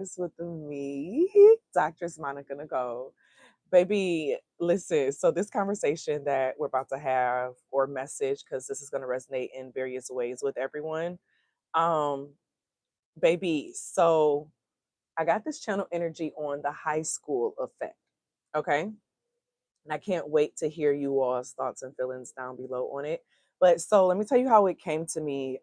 It's with me, Doctress Monica Nicole. Baby, listen. So this conversation that we're about to have, or message, because this is going to resonate in various ways with everyone. Um, baby, so I got this channel energy on the high school effect. Okay. And I can't wait to hear you all's thoughts and feelings down below on it. But so let me tell you how it came to me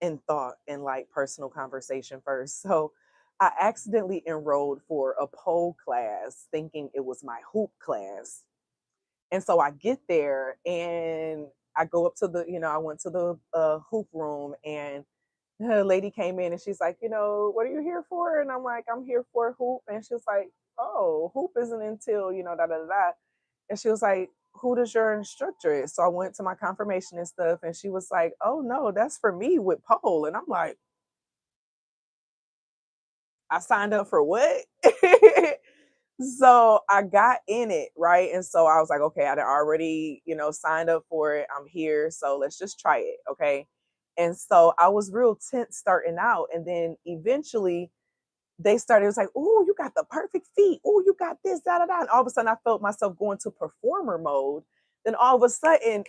in thought and like personal conversation first. So I accidentally enrolled for a pole class thinking it was my hoop class. And so I get there and I go up to I went to the hoop room, and the lady came in and she's like, what are you here for? And I'm like, I'm here for hoop. And she was like, oh, hoop isn't until, da da da da. And she was like, who does your instructor is? So I went to my confirmation and stuff, and she was like, oh no, that's for me with pole. And I'm like, I signed up for what? So I got in it, right? And so I was like, okay, I already, signed up for it. I'm here. So let's just try it. Okay. And so I was real tense starting out. And then eventually they started, it was like, oh, you got the perfect feet. Oh, you got this, da, da, da. And all of a sudden I felt myself going to performer mode. Then all of a sudden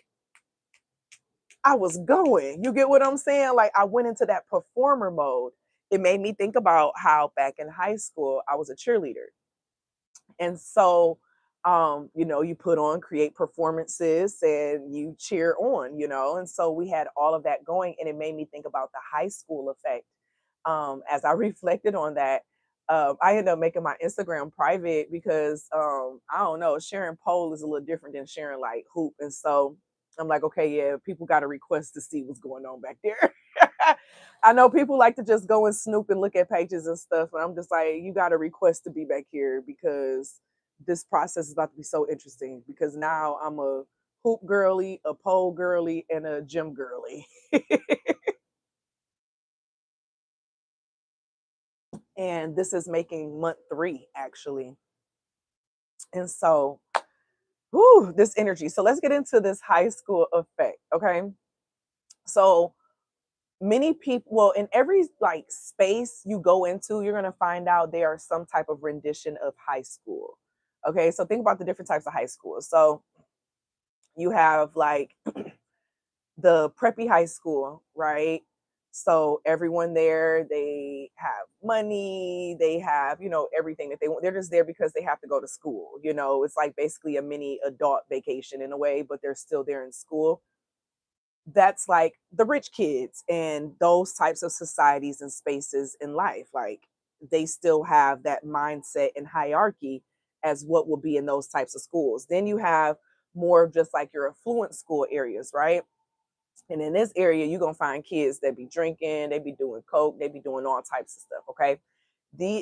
I was going. You get what I'm saying? Like I went into that performer mode. It made me think about how back in high school I was a cheerleader. And so you put on create performances and you cheer on, and so we had all of that going, and it made me think about the high school effect. As I reflected on that, I ended up making my Instagram private because I don't know, sharing pole is a little different than sharing like hoop. And so I'm like, okay, yeah, people got a request to see what's going on back there. I know people like to just go and snoop and look at pages and stuff, and I'm just like, you got a request to be back here because this process is about to be so interesting. Because now I'm a hoop girly, a pole girly, and a gym girly. And this is making month 3 actually. And so, whew, this energy. So let's get into this high school effect. Okay. So many people, well, in every like space you go into, you're gonna find out there are some type of rendition of high school. Okay, so think about the different types of high school. So you have like the preppy high school, right? So everyone there, they have money, they have, everything that they want. They're just there because they have to go to school. It's like basically a mini adult vacation in a way, but they're still there in school. That's like the rich kids and those types of societies and spaces in life. Like they still have that mindset and hierarchy as what will be in those types of schools. Then you have more of just like your affluent school areas, right? And in this area, you're gonna find kids that be drinking, they be doing coke, they be doing all types of stuff. Okay.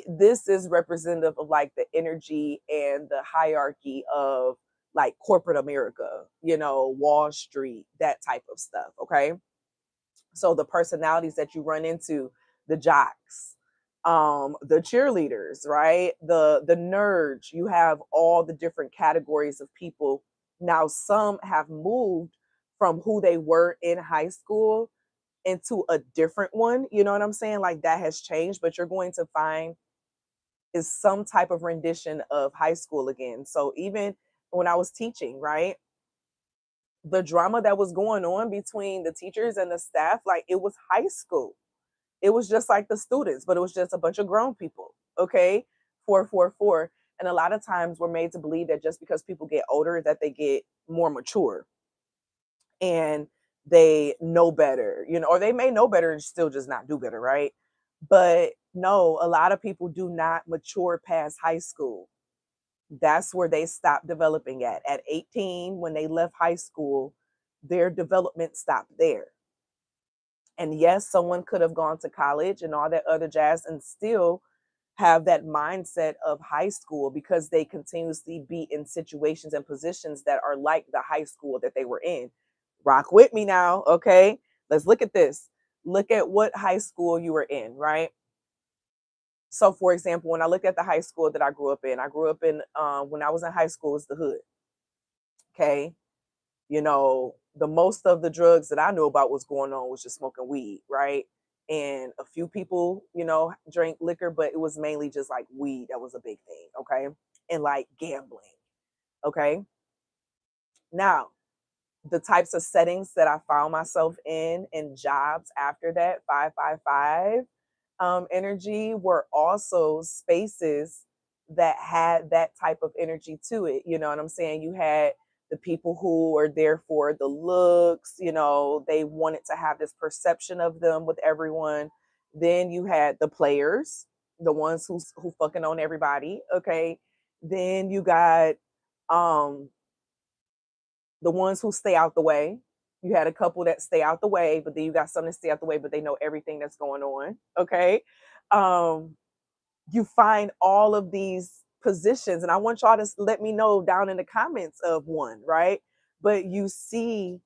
This is representative of like the energy and the hierarchy of like corporate America, Wall Street, that type of stuff. Okay. So the personalities that you run into, the jocks, the cheerleaders, right? The nerds, you have all the different categories of people. Now some have moved from who they were in high school into a different one. You know what I'm saying? Like that has changed, but you're going to find is some type of rendition of high school again. So even when I was teaching, right? The drama that was going on between the teachers and the staff, like it was high school. It was just like the students, but it was just a bunch of grown people. Okay. 444. And a lot of times we're made to believe that just because people get older, that they get more mature and they know better, or they may know better and still just not do better, right? But no, a lot of people do not mature past high school. That's where they stop developing at. At 18, when they left high school, their development stopped there. And yes, someone could have gone to college and all that other jazz and still have that mindset of high school because they continuously be in situations and positions that are like the high school that they were in. Rock with me now, okay? Let's look at this. Look at what high school you were in, right? So, for example, when I look at the high school that I grew up in, when I was in high school, it was the hood, okay? The most of the drugs that I knew about was going on was just smoking weed, right? and a few people, you know, drank liquor, but it was mainly just like weed. That was a big thing. Okay. And like gambling. Okay. Now, the types of settings that I found myself in jobs after that, 555 energy, were also spaces that had that type of energy to it. You know what I'm saying? You had the people who are there for the looks, you know, they wanted to have this perception of them with everyone. Then you had the players, the ones who fucking on everybody. Okay. Then you got um the ones who stay out the way. You had a couple that stay out the way, but then you got some that stay out the way, but they know everything that's going on. Okay. Um, you find all of these positions, and I want y'all to let me know down in the comments of one, right? But you see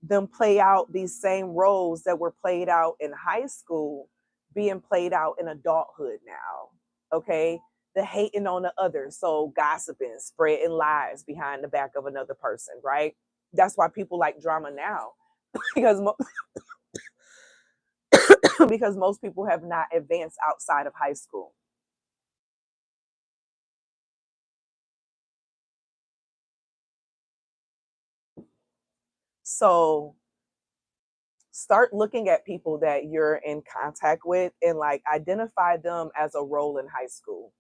them play out these same roles that were played out in high school being played out in adulthood now. Okay. The hating on the other. So gossiping, spreading lies behind the back of another person, right? That's why people like drama now because because most people have not advanced outside of high school. So start looking at people that you're in contact with and like identify them as a role in high school.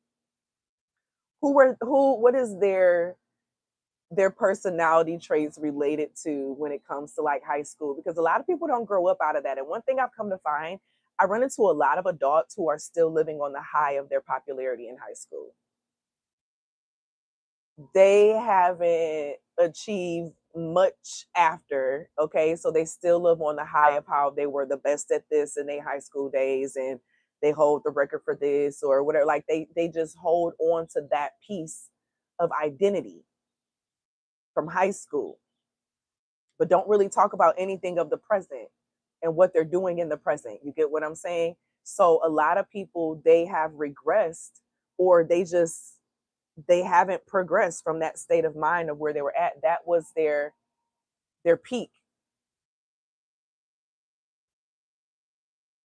What is their personality traits related to when it comes to like high school, because a lot of people don't grow up out of that. And one thing I've come to find, I run into a lot of adults who are still living on the high of their popularity in high school. They haven't achieved much after, okay? So they still live on the high of how they were the best at this in their high school days and they hold the record for this or whatever. Like they just hold on to that piece of identity from high school, but don't really talk about anything of the present and what they're doing in the present. You get what I'm saying? So a lot of people, they have regressed, or they haven't progressed from that state of mind of where they were at. That was their peak.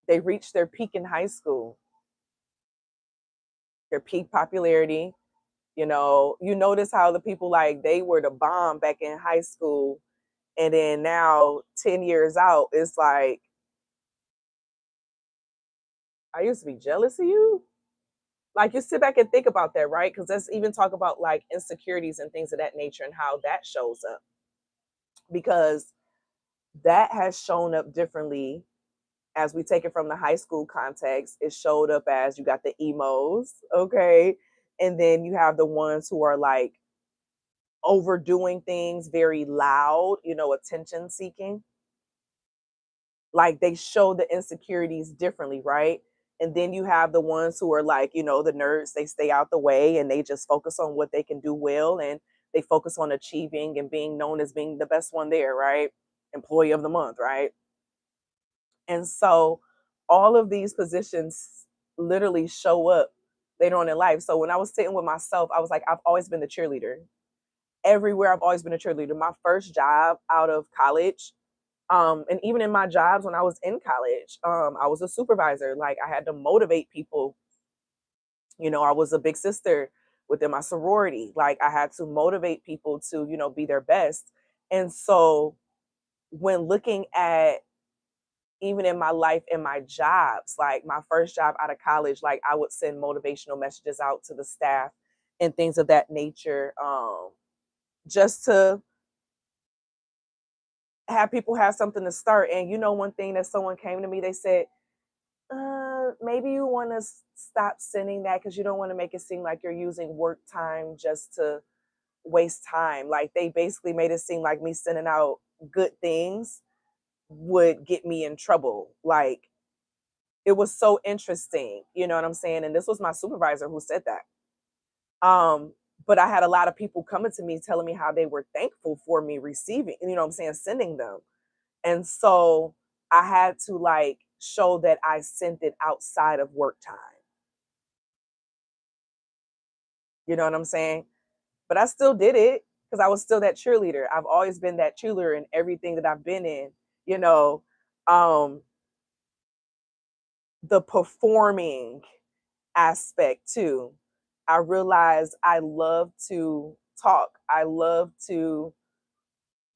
They reached their peak in high school, their peak popularity. You notice how the people, like, they were the bomb back in high school, and then now 10 years out, it's like, I used to be jealous of you. Like, you sit back and think about that, right? Because let's even talk about like insecurities and things of that nature and how that shows up, because that has shown up differently as we take it from the high school context. It showed up as you got the emos, okay? And then you have the ones who are like overdoing things, very loud, attention seeking. Like, they show the insecurities differently, right? And then you have the ones who are like, the nerds, they stay out the way and they just focus on what they can do well, and they focus on achieving and being known as being the best one there, right? Employee of the month, right? And so all of these positions literally show up later on in life. So when I was sitting with myself, I was like, I've always been the cheerleader. Everywhere I've always been a cheerleader. My first job out of college, and even in my jobs when I was in college, I was a supervisor. Like, I had to motivate people. I was a big sister within my sorority. Like, I had to motivate people to, be their best. And so when looking at, even in my life and my jobs, like my first job out of college, like I would send motivational messages out to the staff and things of that nature, just to have people have something to start. And one thing that someone came to me, they said, maybe you want to stop sending that because you don't want to make it seem like you're using work time just to waste time. Like, they basically made it seem like me sending out good things would get me in trouble. Like, it was so interesting, you know what I'm saying? And this was my supervisor who said that. But I had a lot of people coming to me telling me how they were thankful for me receiving, what I'm saying, sending them. And so I had to like show that I sent it outside of work time. You know what I'm saying? But I still did it because I was still that cheerleader. I've always been that cheerleader in everything that I've been in, you know. Um, the performing aspect too. I realized I love to talk. I love to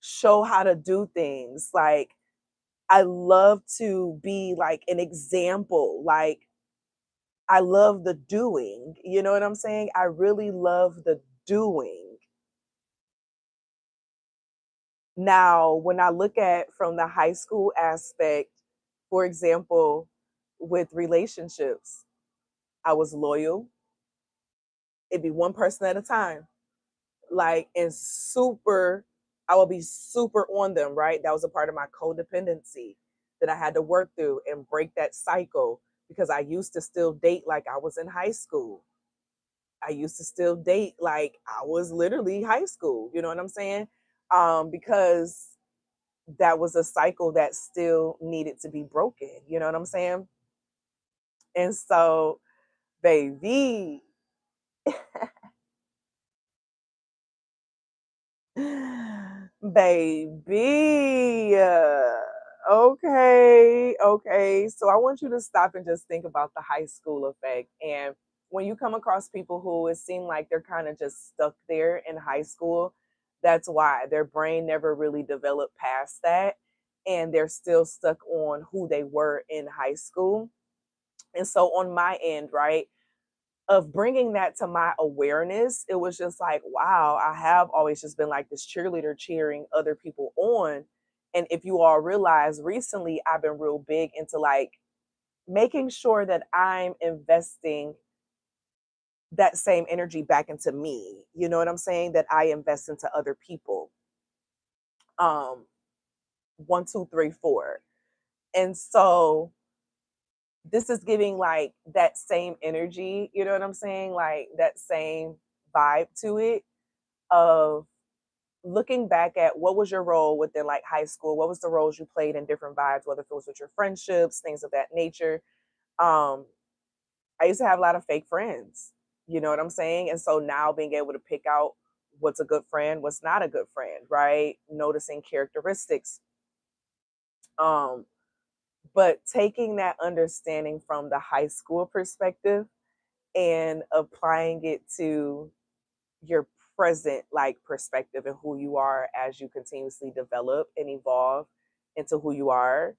show how to do things. Like, I love to be like an example. Like, I love the doing. You know what I'm saying? I really love the doing. Now, when I look at from the high school aspect, for example, with relationships, I was loyal. It'd be one person at a time. Like, and super, I would be super on them, right? That was a part of my codependency that I had to work through and break that cycle, because I used to still date like I was in high school. I used to still date like I was literally high school. You know what I'm saying? Because that was a cycle that still needed to be broken. You know what I'm saying? And so, baby, baby. Okay, okay. So I want you to stop and just think about the high school effect. And when you come across people who it seemed like they're kind of just stuck there in high school, that's why their brain never really developed past that. And they're still stuck on who they were in high school. And so on my end, right, of bringing that to my awareness, it was just like, wow, I have always just been like this cheerleader cheering other people on. And if you all realize, recently I've been real big into like making sure that I'm investing that same energy back into me. You know what I'm saying? That I invest into other people. Um, one, two, three, four. And so this is giving like that same energy, you know what I'm saying? Like that same vibe to it, of looking back at what was your role within like high school, what was the roles you played in different vibes, whether it was with your friendships, things of that nature. um I used to have a lot of fake friends, you know what I'm saying? And so now being able to pick out what's a good friend, what's not a good friend, right? Noticing characteristics. um but taking that understanding from the high school perspective and applying it to your present like perspective and who you are as you continuously develop and evolve into who you are,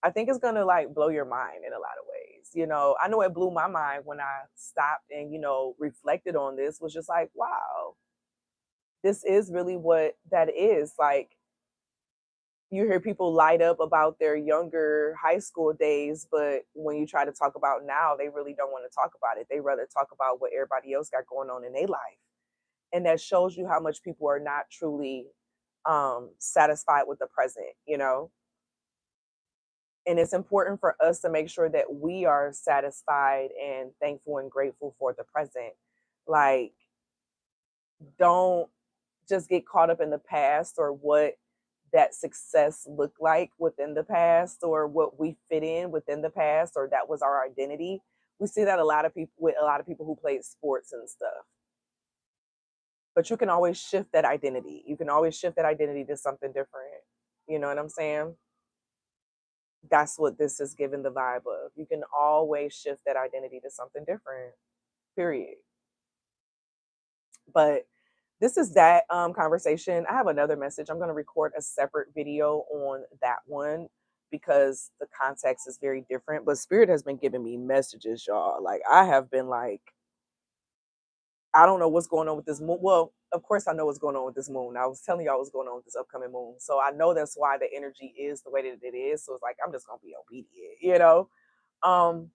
I think it's gonna like blow your mind in a lot of ways. You know, I know it blew my mind when I stopped and, you know, reflected on this, was just like, wow, this is really what that is. Like, you hear people light up about their younger high school days, but when you try to talk about now, they really don't want to talk about it. They rather talk about what everybody else got going on in their life. And that shows you how much people are not truly satisfied with the present, you know. And it's important for us to make sure that we are satisfied and thankful and grateful for the present. Like, don't just get caught up in the past or what that success looked like within the past, or what we fit in within the past, or that was our identity. We see that a lot of people with a lot of people who played sports and stuff. But you can always shift that identity. You can always shift that identity to something different. You know what I'm saying? That's what this is giving the vibe of. You can always shift that identity to something different, period. But this is that conversation. I have another message. I'm going to record a separate video on that one because the context is very different. But Spirit has been giving me messages, y'all. Like, I have been like, I don't know what's going on with this moon. Well, of course I know what's going on with this moon. I was telling y'all what's going on with this upcoming moon. So I know that's why the energy is the way that it is. So it's like, I'm just gonna be obedient, you know? Um,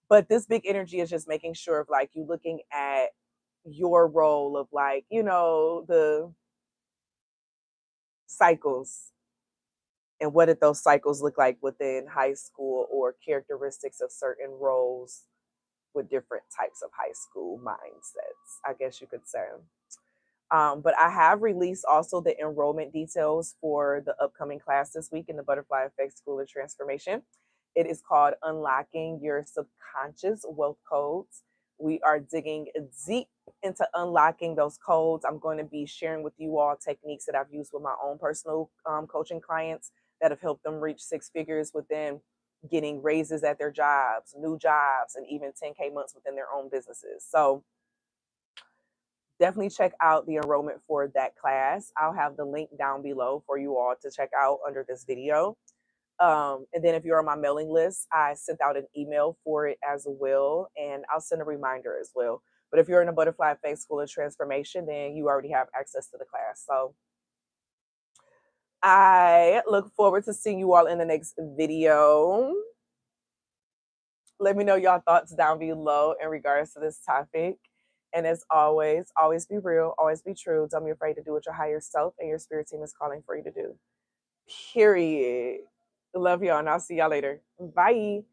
but this big energy is just making sure of like you looking at your role of like, you know, the cycles, and what did those cycles look like within high school, or characteristics of certain roles with different types of high school mindsets, I guess you could say. But I have released also the enrollment details for the upcoming class this week in the Butterfly Effect School of Transformation. It is called Unlocking Your Subconscious Wealth Codes. We are digging deep into unlocking those codes. I'm going to be sharing with you all techniques that I've used with my own personal coaching clients that have helped them reach six figures within getting raises at their jobs, new jobs, and even 10K months within their own businesses. So definitely check out the enrollment for that class. I'll have the link down below for you all to check out under this video. And then if you're on my mailing list, I sent out an email for it as well, and I'll send a reminder as well. But if you're in a Butterfly Effect School of Transformation, then you already have access to the class. So I look forward to seeing you all in the next video. Let me know y'all thoughts down below in regards to this topic. And as always be real, always be true. Don't be afraid to do what your higher self and your spirit team is calling for you to do. Period. Love y'all, and I'll see y'all later. Bye.